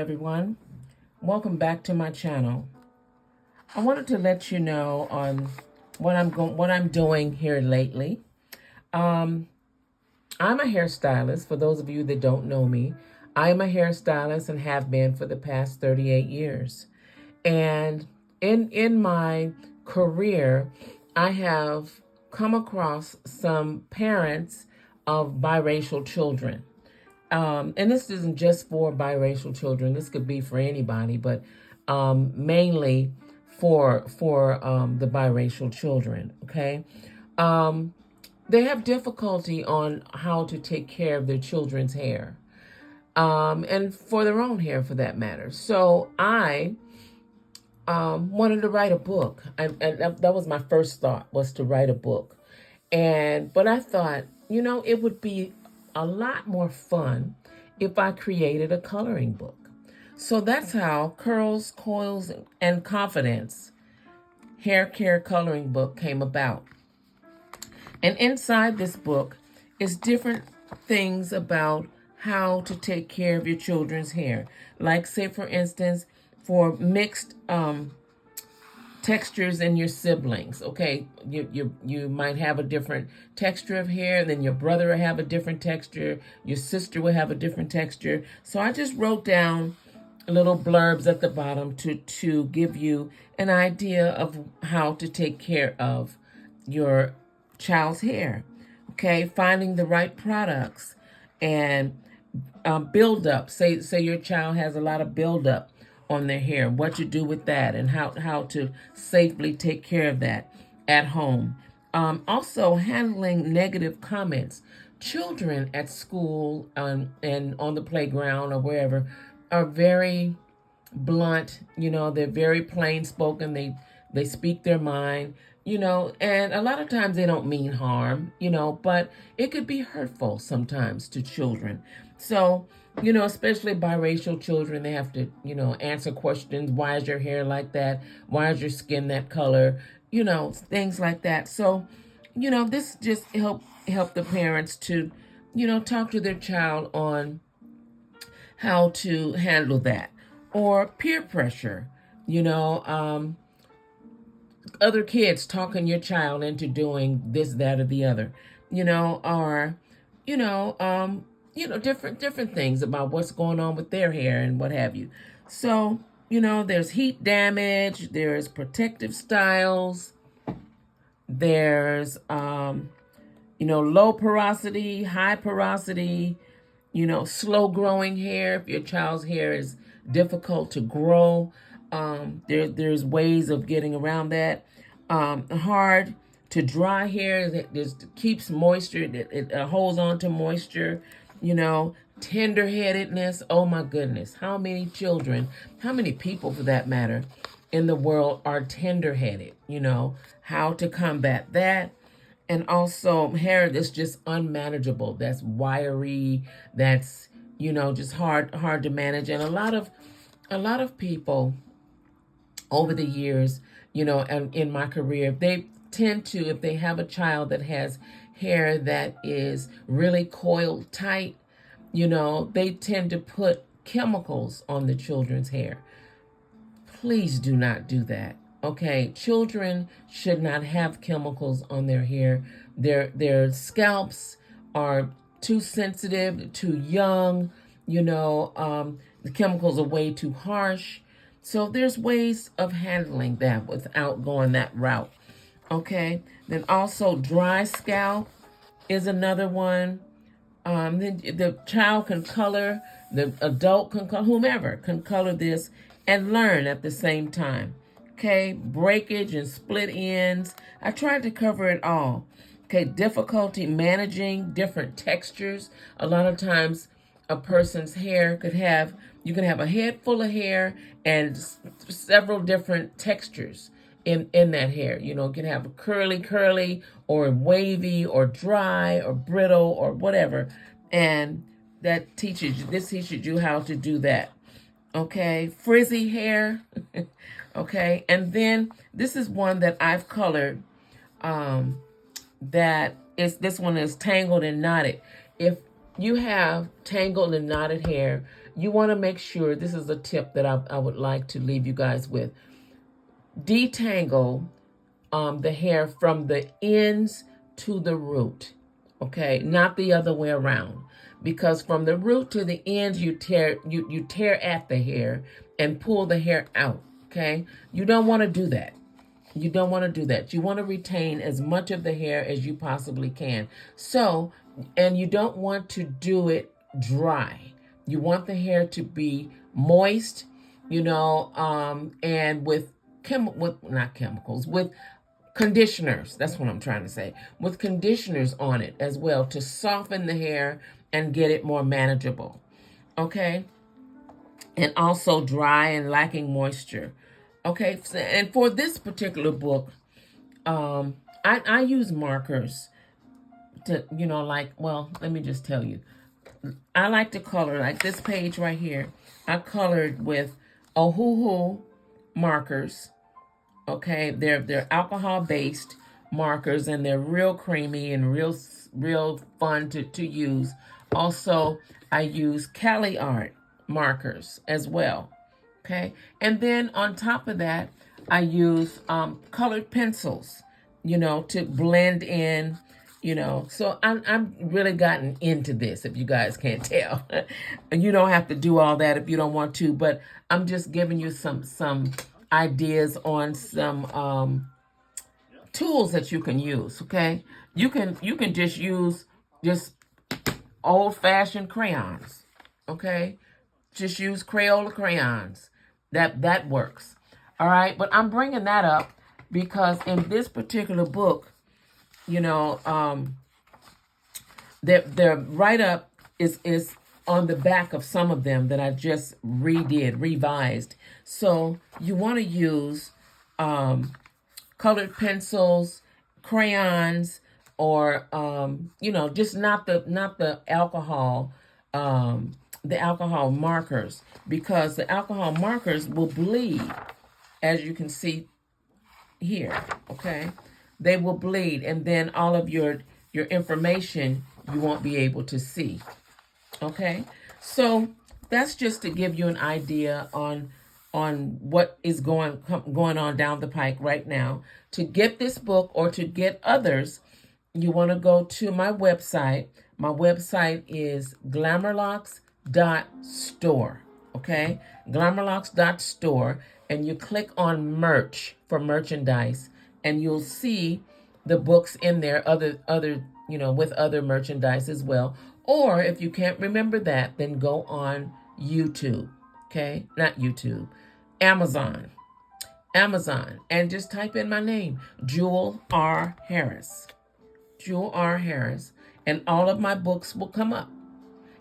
everyone. Welcome back to my channel. I wanted to let you know on what I'm doing here lately. I'm a hairstylist. For those of you that don't know me, I am a hairstylist and have been for the past 38 years. And in my career, I have come across some parents of biracial children. And this isn't just for biracial children. This could be for anybody, but mainly for the biracial children. Okay, they have difficulty on how to take care of their children's hair, and for their own hair, for that matter. So I wanted to write a book. And that was my first thought, was to write a book. But I thought, it would be a lot more fun if I created a coloring book. So that's how Curls, Coils, and Confidence hair care coloring book came about. And inside this book is different things about how to take care of your children's hair. Like, say, for instance, for mixed textures in your siblings. Okay, you might have a different texture of hair, then your brother will have a different texture, your sister will have a different texture. So I just wrote down little blurbs at the bottom to give you an idea of how to take care of your child's hair. Okay, finding the right products and build up. Say your child has a lot of build up on their hair, what to do with that, and how to safely take care of that at home. Also, handling negative comments. Children at school and on the playground or wherever are very blunt. They're very plain spoken. They speak their mind. And a lot of times they don't mean harm. But it could be hurtful sometimes to children. So, especially biracial children, they have to, answer questions. Why is your hair like that? Why is your skin that color? Things like that. So, this just help the parents to, talk to their child on how to handle that. Or peer pressure, other kids talking your child into doing this, that, or the other, or, different things about what's going on with their hair and what have you. So, there's heat damage, there's protective styles, there's, low porosity, high porosity, slow growing hair. If your child's hair is difficult to grow, there's ways of getting around that. Hard to dry hair, it keeps moisture, it holds on to moisture. Tender-headedness. Oh my goodness, how many people for that matter in the world are tender-headed? How to combat that. And also hair that's just unmanageable, that's wiry, that's just hard to manage. And a lot of people over the years, and in my career, they tend to, if they have a child that has hair that is really coiled tight, they tend to put chemicals on the children's hair. Please do not do that. Okay, children should not have chemicals on their hair. Their scalps are too sensitive, too young. The chemicals are way too harsh. So there's ways of handling that without going that route. Okay, then also dry scalp is another one. Then the child can color, the adult can color, whomever can color this and learn at the same time. Okay, breakage and split ends. I tried to cover it all. Okay, difficulty managing different textures. A lot of times a person's hair you can have a head full of hair and several different textures in that hair. You can have a curly or wavy or dry or brittle or whatever. And this teaches you how to do that. Okay, frizzy hair. Okay, and then this is one that I've colored. This one is tangled and knotted. If you have tangled and knotted hair, you want to make sure, this is a tip that I would like to leave you guys with. Detangle the hair from the ends to the root, okay? Not the other way around. Because from the root to the ends, you tear at the hair and pull the hair out, okay? You don't want to do that. You don't want to do that. You want to retain as much of the hair as you possibly can. So, and you don't want to do it dry. You want the hair to be moist, and with conditioners. That's what I'm trying to say. With conditioners on it as well to soften the hair and get it more manageable. Okay? And also dry and lacking moisture. Okay, and for this particular book, I use markers to, let me just tell you. I like to color, like this page right here. I colored with Ohuhu markers. Okay, they're alcohol-based markers, and they're real creamy and real fun to use. Also, I use Cali art markers as well. Okay, and then on top of that, I use colored pencils, to blend in, So I'm really gotten into this, if you guys can't tell. And you don't have to do all that if you don't want to, but I'm just giving you some ideas on some tools that you can use. Okay, you can just use just old-fashioned crayons. Okay, just use Crayola crayons. That works. All right, but I'm bringing that up because in this particular book, their write-up is on the back of some of them that I just revised. So you want to use colored pencils, crayons, or just not the alcohol markers, because the alcohol markers will bleed, as you can see here. Okay, they will bleed, and then all of your information you won't be able to see. Okay, so that's just to give you an idea on what is going on down the pike right now. To get this book or to get others, you want to go to my website. My website is glamourlocks.store. Okay, glamourlocks.store, and you click on merch for merchandise, and you'll see the books in there, other with other merchandise as well. Or if you can't remember that, then go on YouTube. Okay, not YouTube, Amazon, and just type in my name, Jewel R. Harris. Jewel R. Harris, and all of my books will come up,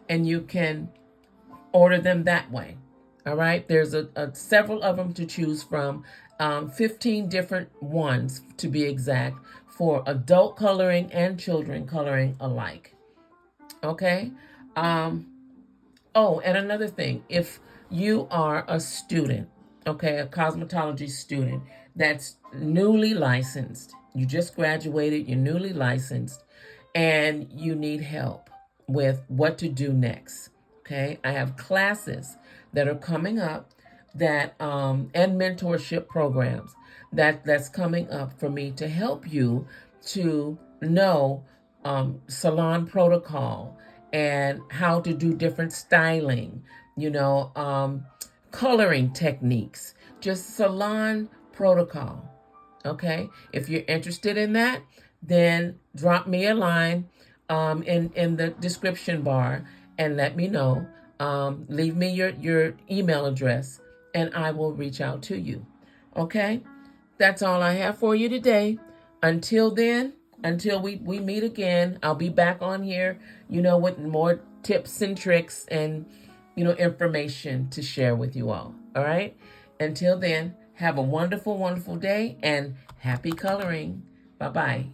and you can order them that way. All right, there's several of them to choose from, 15 different ones to be exact, for adult coloring and children coloring alike. Okay. Oh, and another thing, if you are a student, okay, a cosmetology student that's newly licensed, you just graduated, you're newly licensed, and you need help with what to do next, okay, I have classes that are coming up that and mentorship programs that's coming up for me to help you to know salon protocol and how to do different styling, coloring techniques, just salon protocol. Okay, if you're interested in that, then drop me a line in the description bar and let me know. Leave me your email address, and I will reach out to you. Okay, that's all I have for you today. Until then, until we meet again, I'll be back on here, with more tips and tricks and, information to share with you all. All right. Until then, have a wonderful, wonderful day and happy coloring. Bye-bye.